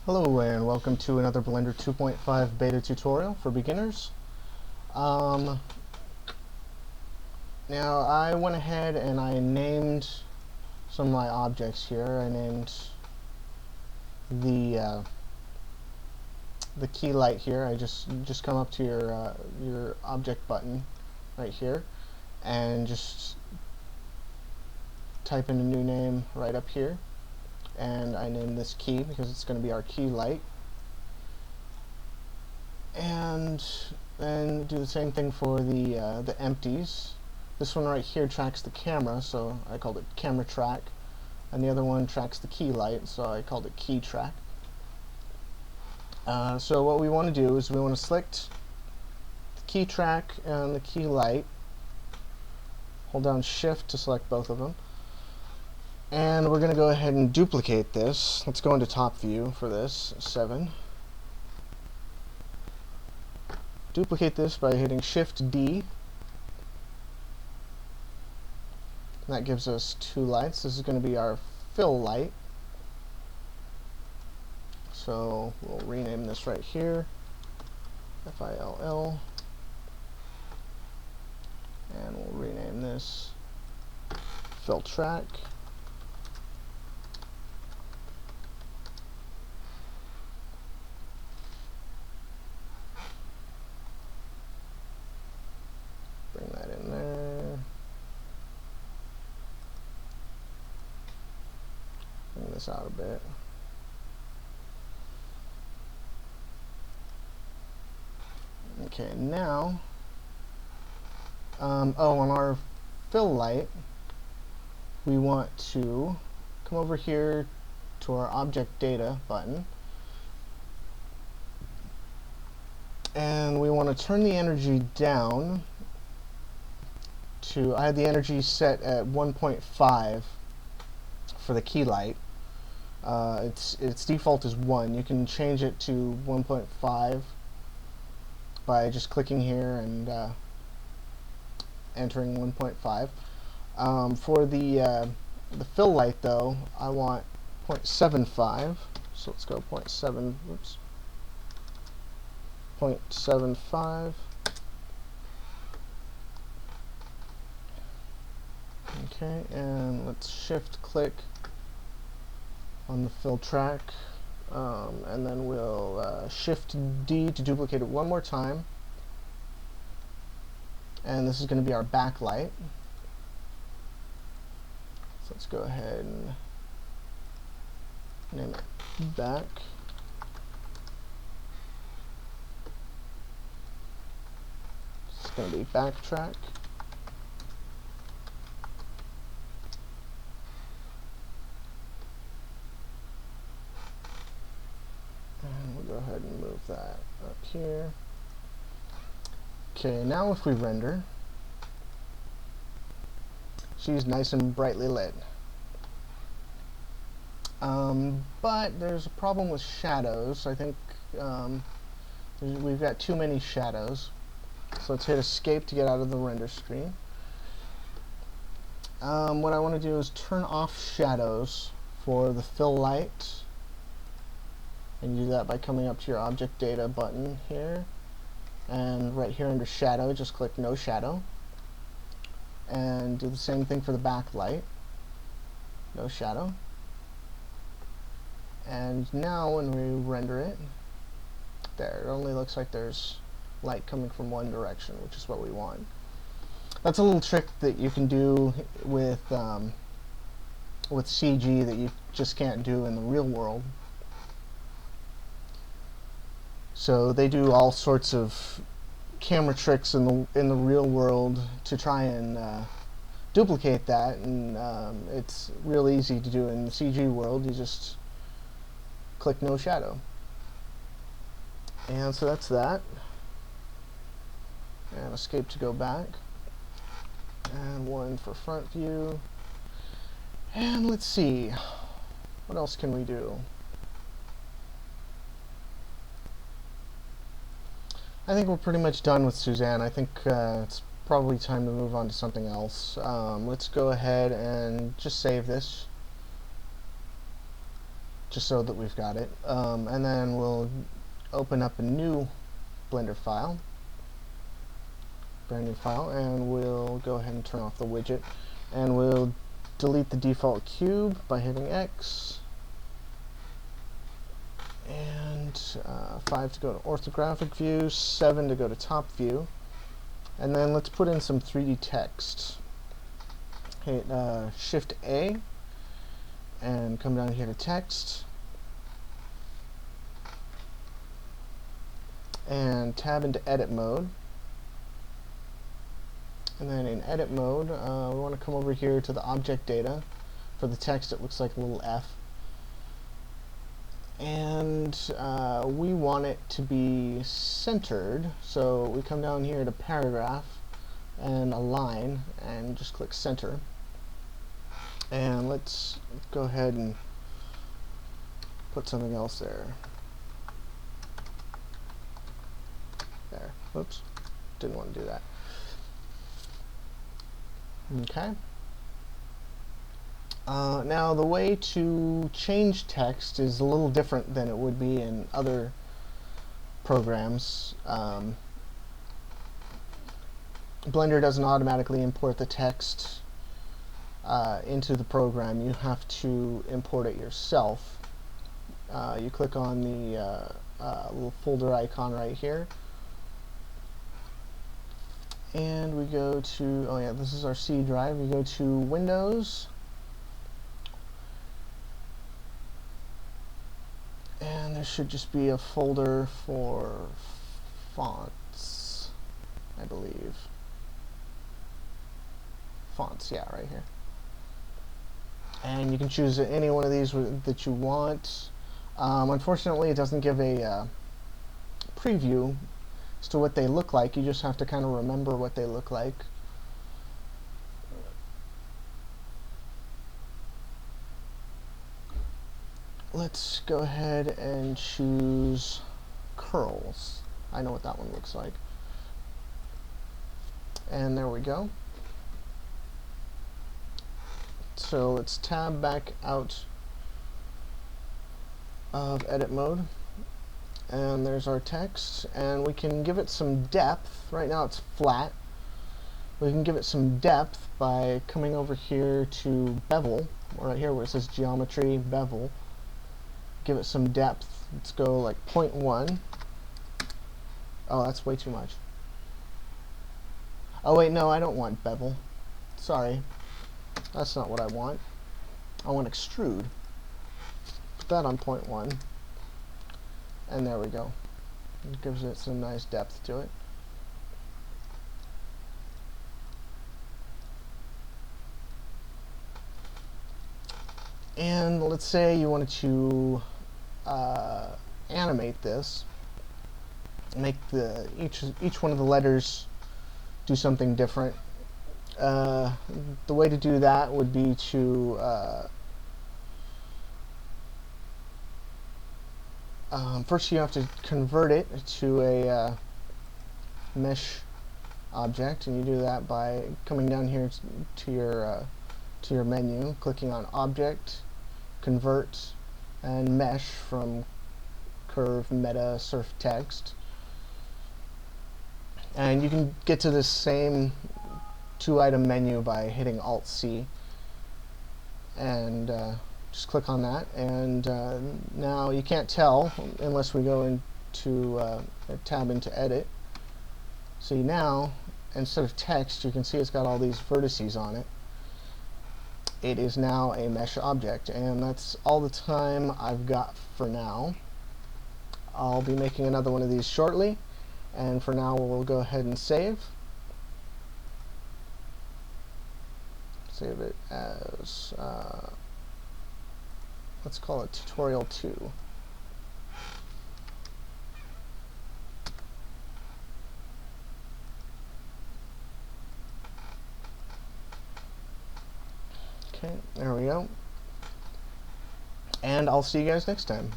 Hello and welcome to another Blender 2.5 beta tutorial for beginners. Um, Now I went ahead and I named some of my objects here. I named the key light here. I just come up to your object button right here and just type in a new name right up here. And I named this key because it's going to be our key light. And then do the same thing for the empties. This one right here tracks the camera, so I called it camera track, and the other one tracks the key light, so I called it key track. So what we want to do is we want to select the key track and the key light, hold down shift to select both of them, and we're going to go ahead and duplicate this. Let's go into top view for this, 7. Duplicate this by hitting Shift D. That gives us 2 lights. This is going to be our fill light. So we'll rename this right here, FILL, and we'll rename this fill track. Bring that in there. Bring this out a bit. Okay, now, on our fill light, we want to come over here to our object data button, and we want to turn the energy down to, I had the energy set at 1.5 for the key light. Its default is 1. You can change it to 1.5 by just clicking here and entering 1.5. For the fill light though, I want 0.75. So let's go 0.75. Okay, and let's shift click on the fill track, and then we'll shift D to duplicate it one more time, and this is going to be our backlight. So let's go ahead and name it back. It's going to be backtrack. And we'll go ahead and move that up here. Okay, now if we render, she's nice and brightly lit. But there's a problem with shadows. I think we've got too many shadows. So let's hit escape to get out of the render screen. What I want to do is turn off shadows for the fill light. And you do that by coming up to your object data button here, and right here under shadow just click no shadow, and do the same thing for the backlight, no shadow. And now when we render it, there, it only looks like there's light coming from one direction, which is what we want. That's a little trick that you can do with CG that you just can't do in the real world. So they do all sorts of camera tricks in the real world to try and duplicate that, and it's real easy to do in the CG world. You just click no shadow. And so that's that. And escape to go back. And 1 for front view. And let's see, what else can we do? I think we're pretty much done with Suzanne. I think it's probably time to move on to something else. Let's go ahead and just save this. just so that we've got it. And then we'll open up a new Blender file, brand new file, and we'll go ahead and turn off the widget, and we'll delete the default cube by hitting X, and 5 to go to orthographic view, 7 to go to top view, and then let's put in some 3D text. Hit Shift A and come down here to text, and tab into edit mode. And then in edit mode, we want to come over here to the object data. For the text, it looks like a little F. And we want it to be centered, so we come down here to paragraph and align, and just click center. And let's go ahead and put something else there. There. Oops. Didn't want to do that. Okay. Now the way to change text is a little different than it would be in other programs. Blender doesn't automatically import the text into the program. You have to import it yourself. You click on the little folder icon right here, and we go to, oh yeah, this is our C drive. We go to Windows, and there should just be a folder for fonts, I believe. Fonts, yeah, right here. And you can choose any one of these that you want. Unfortunately, it doesn't give a preview as to what they look like. You just have to kind of remember what they look like. Let's go ahead and choose curls. I know what that one looks like. And there we go. So let's tab back out of edit mode, and there's our text, and we can give it some depth. Right now it's flat. We can give it some depth by coming over here to bevel, right here where it says geometry, bevel. Give it some depth. Let's go like 0.1. Oh, that's way too much. Oh wait, no, I don't want bevel. Sorry. That's not what I want. I want extrude. Put that on 0.1. And there we go. It gives it some nice depth to it. And let's say you wanted to animate this. Make each one of the letters do something different. The way to do that would be to first you have to convert it to a mesh object, and you do that by coming down here to your menu, clicking on Object, Convert, and Mesh from Curve, Meta, Surf Text, and you can get to this same 2-item menu by hitting Alt-C, and just click on that, and now you can't tell unless we go into tab into edit. See, now instead of text, you can see it's got all these vertices on it. It is now a mesh object, and that's all the time I've got for now. I'll be making another one of these shortly, and for now we'll go ahead and save. Save it as, let's call it tutorial 2. Okay, there we go. And I'll see you guys next time.